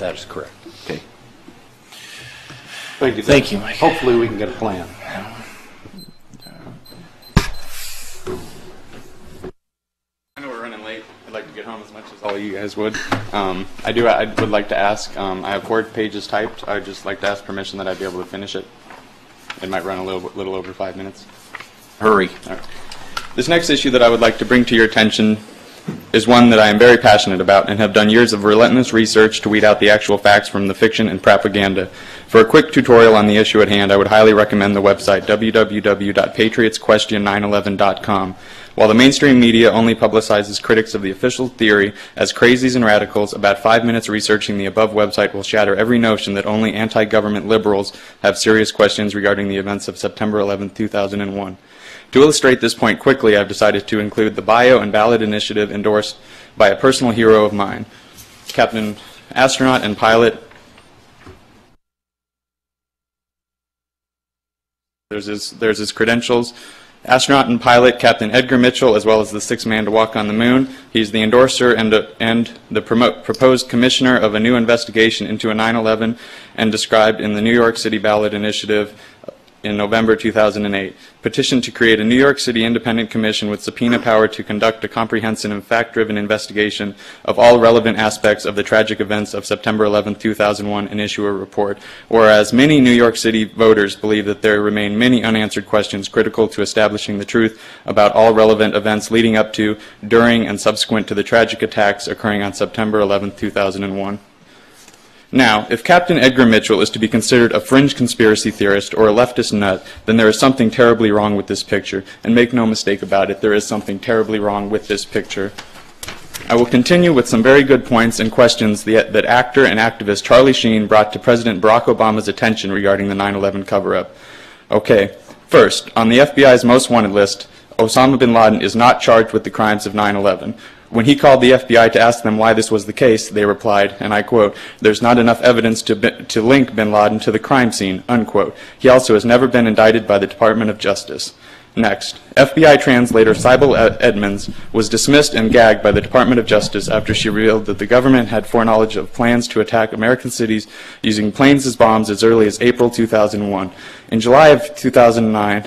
That is correct. Okay. Thank you. Thank you, Mike. Hopefully we can get a plan. I know we're running late. I'd like to get home as much as all of you guys would. I would like to ask, I have 4 pages typed. I'd just like to ask permission that I'd be able to finish it. It might run a little over 5 minutes. Hurry. All right. This next issue that I would like to bring to your attention is one that I am very passionate about and have done years of relentless research to weed out the actual facts from the fiction and propaganda. For a quick tutorial on the issue at hand, I would highly recommend the website www.patriotsquestion911.com. While the mainstream media only publicizes critics of the official theory as crazies and radicals, about 5 minutes researching the above website will shatter every notion that only anti-government liberals have serious questions regarding the events of September 11, 2001. To illustrate this point quickly, I've decided to include the bio and ballot initiative endorsed by a personal hero of mine, Captain Astronaut and Pilot. There's his credentials. Astronaut and pilot Captain Edgar Mitchell, as well as the 6th man to walk on the moon. He's the endorser and the proposed commissioner of a new investigation into a 9/11 and described in the New York City ballot initiative in November 2008. Petition to create a New York City independent commission with subpoena power to conduct a comprehensive and fact-driven investigation of all relevant aspects of the tragic events of September 11, 2001 and issue a report. Whereas many New York City voters believe that there remain many unanswered questions critical to establishing the truth about all relevant events leading up to, during, and subsequent to the tragic attacks occurring on September 11, 2001. Now, if Captain Edgar Mitchell is to be considered a fringe conspiracy theorist or a leftist nut, then there is something terribly wrong with this picture. And make no mistake about it, there is something terribly wrong with this picture. I will continue with some very good points and questions that actor and activist Charlie Sheen brought to President Barack Obama's attention regarding the 9/11 cover-up. Okay, first, on the FBI's most wanted list, Osama bin Laden is not charged with the crimes of 9/11. When he called the FBI to ask them why this was the case, they replied, and I quote, "There's not enough evidence to link bin Laden to the crime scene," unquote. He also has never been indicted by the Department of Justice. Next, FBI translator Sybil Edmonds was dismissed and gagged by the Department of Justice after she revealed that the government had foreknowledge of plans to attack American cities using planes as bombs as early as April 2001. In July of 2009,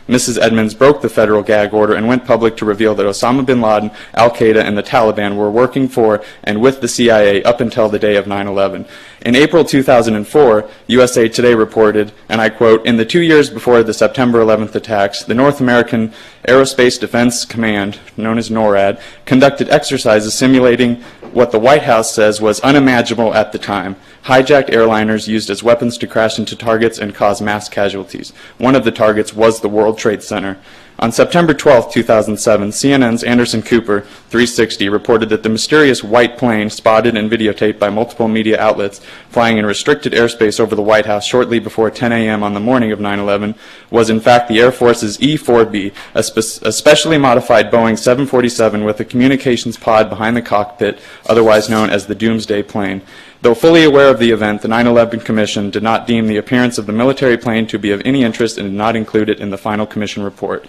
Mrs. Edmonds broke the federal gag order and went public to reveal that Osama bin Laden, Al-Qaeda, and the Taliban were working for and with the CIA up until the day of 9/11. In April 2004, USA Today reported, and I quote, "In the 2 years before the September 11th attacks, the North American Aerospace Defense Command, known as NORAD, conducted exercises simulating what the White House says was unimaginable at the time. Hijacked airliners used as weapons to crash into targets and cause mass casualties. One of the targets was the World Trade Center. On September 12, 2007, CNN's Anderson Cooper, 360, reported that the mysterious white plane, spotted and videotaped by multiple media outlets, flying in restricted airspace over the White House shortly before 10 a.m. on the morning of 9/11, was in fact the Air Force's E-4B, a specially modified Boeing 747 with a communications pod behind the cockpit, otherwise known as the Doomsday Plane. Though fully aware of the event, the 9/11 Commission did not deem the appearance of the military plane to be of any interest and did not include it in the final Commission report.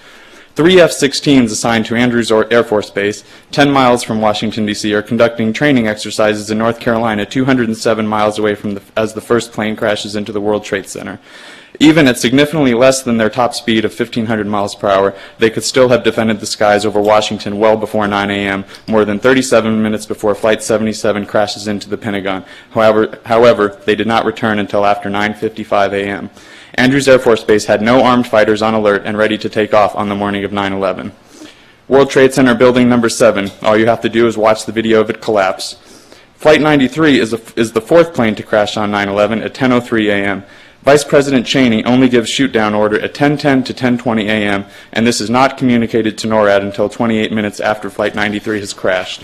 3 F-16s assigned to Andrews Air Force Base, 10 miles from Washington, D.C., are conducting training exercises in North Carolina, 207 miles away from as the first plane crashes into the World Trade Center. Even at significantly less than their top speed of 1,500 miles per hour, they could still have defended the skies over Washington well before 9 a.m., more than 37 minutes before Flight 77 crashes into the Pentagon. However, they did not return until after 9:55 a.m. Andrews Air Force Base had no armed fighters on alert and ready to take off on the morning of 9/11. World Trade Center Building Number 7. All you have to do is watch the video of it collapse. Flight 93 is the fourth plane to crash on 9/11 at 10:03 a.m. Vice President Cheney only gives shoot-down order at 10:10 to 10:20 a.m., and this is not communicated to NORAD until 28 minutes after Flight 93 has crashed.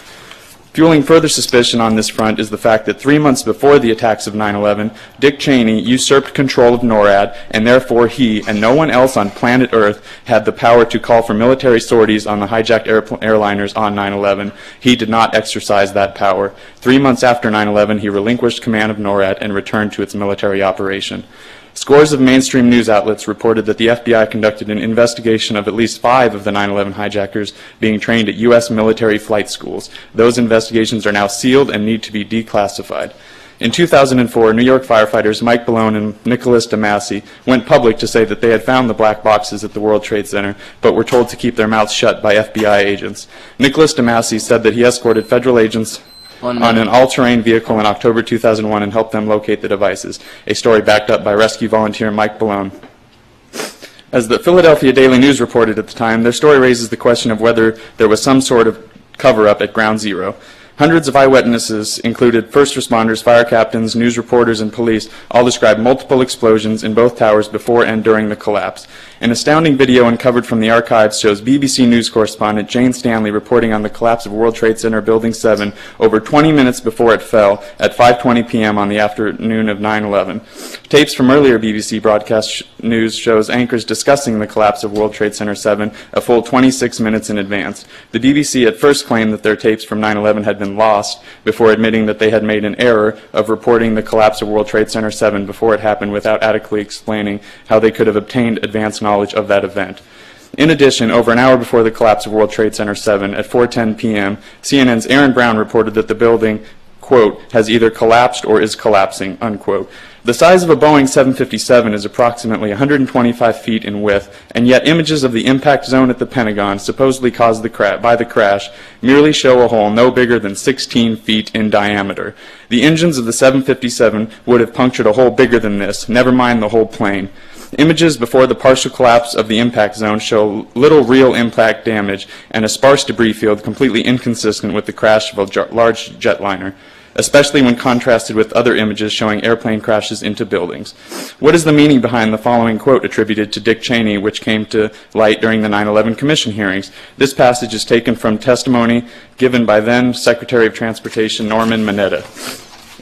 Fueling further suspicion on this front is the fact that 3 months before the attacks of 9/11, Dick Cheney usurped control of NORAD, and therefore he and no one else on planet Earth had the power to call for military sorties on the hijacked airliners on 9/11. He did not exercise that power. 3 months after 9/11, he relinquished command of NORAD and returned to its military operation. Scores of mainstream news outlets reported that the FBI conducted an investigation of at least 5 of the 9/11 hijackers being trained at U.S. military flight schools. Those investigations are now sealed and need to be declassified. In 2004, New York firefighters Mike Balone and Nicholas DeMasi went public to say that they had found the black boxes at the World Trade Center, but were told to keep their mouths shut by FBI agents. Nicholas DeMasi said that he escorted federal agents on an all-terrain vehicle in October 2001 and helped them locate the devices, a story backed up by rescue volunteer Mike Balone. As the Philadelphia Daily News reported at the time, their story raises the question of whether there was some sort of cover-up at Ground Zero. Hundreds of eyewitnesses included first responders, fire captains, news reporters, and police all described multiple explosions in both towers before and during the collapse. An astounding video uncovered from the archives shows BBC News correspondent Jane Stanley reporting on the collapse of World Trade Center Building 7 over 20 minutes before it fell at 5:20 p.m. on the afternoon of 9/11. Tapes from earlier BBC broadcast news shows anchors discussing the collapse of World Trade Center 7 a full 26 minutes in advance. The BBC at first claimed that their tapes from 9/11 had been lost before admitting that they had made an error of reporting the collapse of World Trade Center 7 before it happened without adequately explaining how they could have obtained advance knowledge of that event. In addition, over an hour before the collapse of World Trade Center 7 at 4:10 p.m., CNN's Aaron Brown reported that the building, quote, has either collapsed or is collapsing, unquote. The size of a Boeing 757 is approximately 125 feet in width, and yet images of the impact zone at the Pentagon, supposedly caused by the crash, merely show a hole no bigger than 16 feet in diameter. The engines of the 757 would have punctured a hole bigger than this, never mind the whole plane. Images before the partial collapse of the impact zone show little real impact damage and a sparse debris field completely inconsistent with the crash of a large jetliner, especially when contrasted with other images showing airplane crashes into buildings. What is the meaning behind the following quote attributed to Dick Cheney, which came to light during the 9/11 Commission hearings? This passage is taken from testimony given by then Secretary of Transportation Norman Mineta.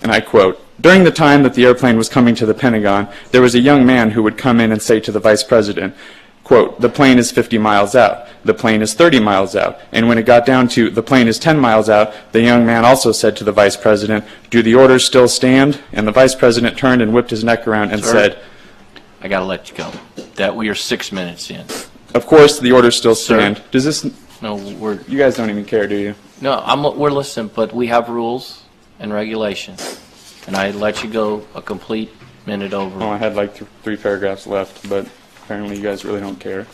And I quote, "During the time that the airplane was coming to the Pentagon, there was a young man who would come in and say to the Vice President, quote, the plane is 50 miles out, the plane is 30 miles out, and when it got down to the plane is 10 miles out, the young man also said to the Vice President, do the orders still stand? And the Vice President turned and whipped his neck around and said, I got to let you go. That we are 6 minutes in. Of course, the orders still stand. Sir? Does this... No, You guys don't even care, do you? No, we're listening, but we have rules and regulations, and I let you go a complete minute over. Oh, I had like three paragraphs left, but apparently you guys really don't care.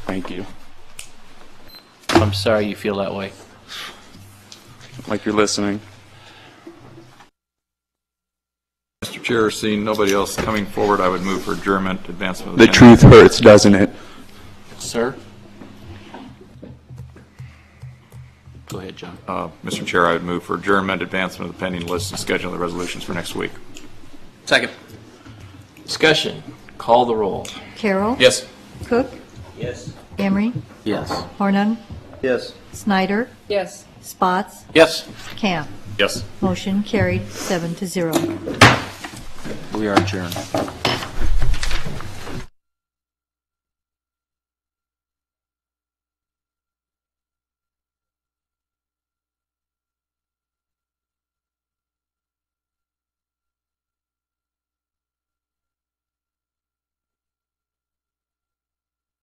Thank you. I'm sorry you feel that way. Like you're listening. Mr. Chair, seeing nobody else coming forward, I would move for adjournment, advancement of The truth hurts, doesn't it? Sir? Go ahead, John. Mr. Chair, I would move for adjournment, advancement of the pending list, and schedule the resolutions for next week. Second. Discussion. Call the roll. Carroll. Yes. Cook. Yes. Emery. Yes. Hornung. Yes. Snyder. Yes. Spots. Yes. Camp. Yes. Motion carried 7-0. We are adjourned.